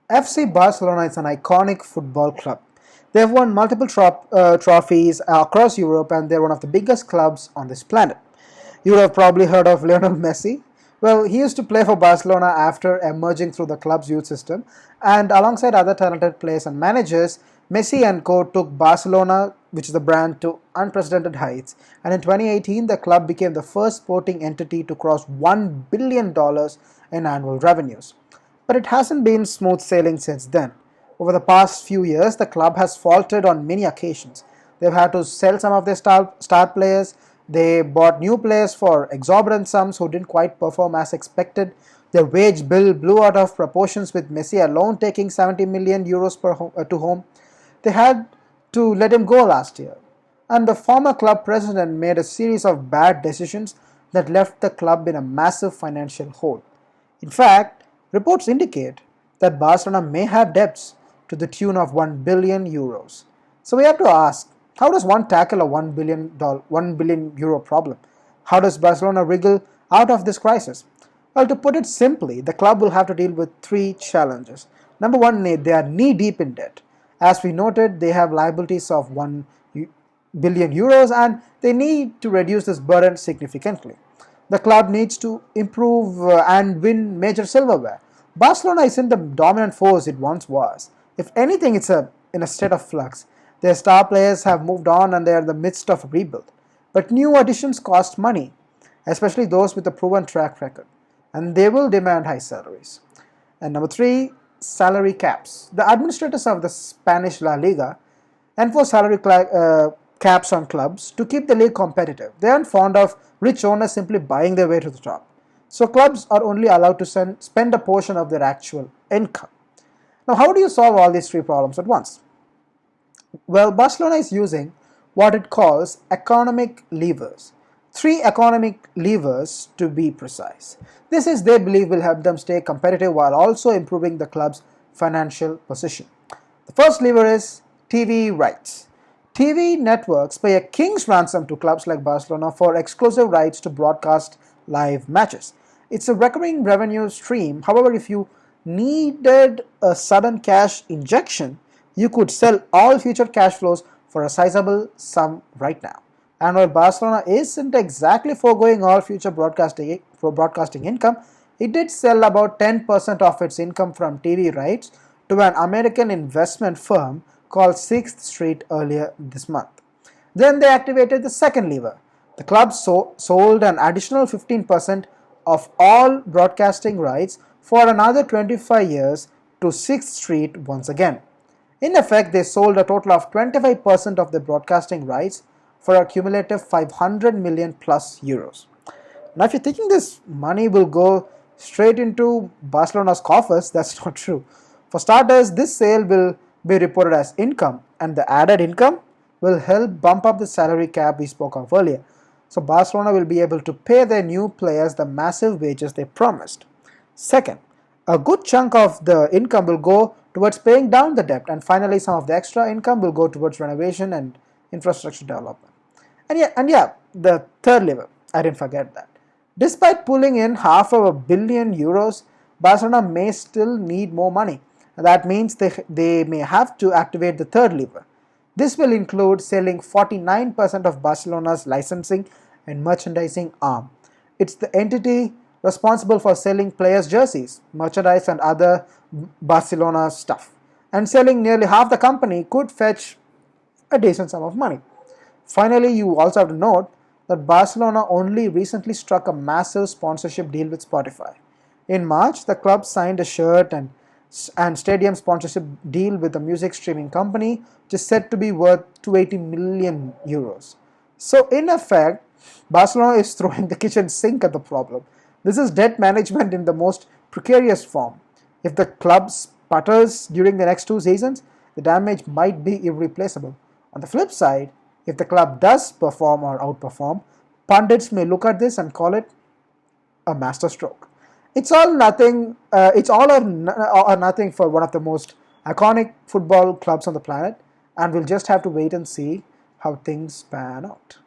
FC Barcelona is an iconic football club. They have won multiple trophies across Europe and they're one of the biggest clubs on this planet. You would have probably heard of Lionel Messi. Well, he used to play for Barcelona after emerging through the club's youth system, and alongside other talented players and managers, Messi and co took Barcelona, which is the brand, to unprecedented heights. And in 2018, the club became the first sporting entity to cross $1 billion in annual revenues. But it hasn't been smooth sailing since then. Over the past few years, the club has faltered on many occasions. They've had to sell some of their star players. They bought new players for exorbitant sums who didn't quite perform as expected. Their wage bill blew out of proportions, with Messi alone taking 70 million euros to home. They had to let him go last year. And the former club president made a series of bad decisions that left the club in a massive financial hole. In fact, reports indicate that Barcelona may have debts to the tune of 1 billion euros. So we have to ask, how does one tackle a $1 billion euro problem? How does Barcelona wriggle out of this crisis? Well, to put it simply, the club will have to deal with three challenges. Number one, they are knee deep in debt. As we noted, they have liabilities of 1 billion euros and they need to reduce this burden significantly. The club needs to improve and win major silverware. Barcelona isn't the dominant force it once was. If anything, it's in a state of flux. Their star players have moved on and they are in the midst of a rebuild. But new additions cost money, especially those with a proven track record, and they will demand high salaries. And number three, salary caps. The administrators of the Spanish La Liga enforce salary caps on clubs to keep the league competitive. They aren't fond of rich owners simply buying their way to the top. So clubs are only allowed to spend a portion of their actual income. Now, how do you solve all these three problems at once? Well, Barcelona is using what it calls economic levers. Three economic levers to be precise. This is, they believe, will help them stay competitive while also improving the club's financial position. The first lever is TV rights. TV networks pay a king's ransom to clubs like Barcelona for exclusive rights to broadcast live matches. It's a recurring revenue stream. However, if you needed a sudden cash injection, you could sell all future cash flows for a sizable sum right now. And while Barcelona isn't exactly foregoing all future broadcasting income, it did sell about 10% of its income from TV rights to an American investment firm called 6th Street earlier this month. Then they activated the second lever. The club sold an additional 15% of all broadcasting rights for another 25 years to 6th Street once again. In effect, they sold a total of 25% of the broadcasting rights for a cumulative 500 million plus euros. Now, if you're thinking this money will go straight into Barcelona's coffers, that's not true. For starters, this sale will be reported as income, and the added income will help bump up the salary cap we spoke of earlier. So Barcelona will be able to pay their new players the massive wages they promised. Second, a good chunk of the income will go towards paying down the debt, and finally some of the extra income will go towards renovation and infrastructure development. And yeah, the third lever, I didn't forget that. Despite pulling in half of €1 billion, Barcelona may still need more money. That means they may have to activate the third lever. This will include selling 49% of Barcelona's licensing and merchandising arm. It's the entity responsible for selling players' jerseys, merchandise and other Barcelona stuff. And selling nearly half the company could fetch a decent sum of money. Finally, you also have to note that Barcelona only recently struck a massive sponsorship deal with Spotify. In March, the club signed a shirt and stadium sponsorship deal with a music streaming company, which is said to be worth 280 million euros. So in effect, Barcelona is throwing the kitchen sink at the problem. This is debt management in the most precarious form. If the club sputters during the next 2 seasons, the damage might be irreplaceable. On the flip side, if the club does perform or outperform, pundits may look at this and call it a masterstroke. It's all or nothing for one of the most iconic football clubs on the planet, and we'll just have to wait and see how things pan out.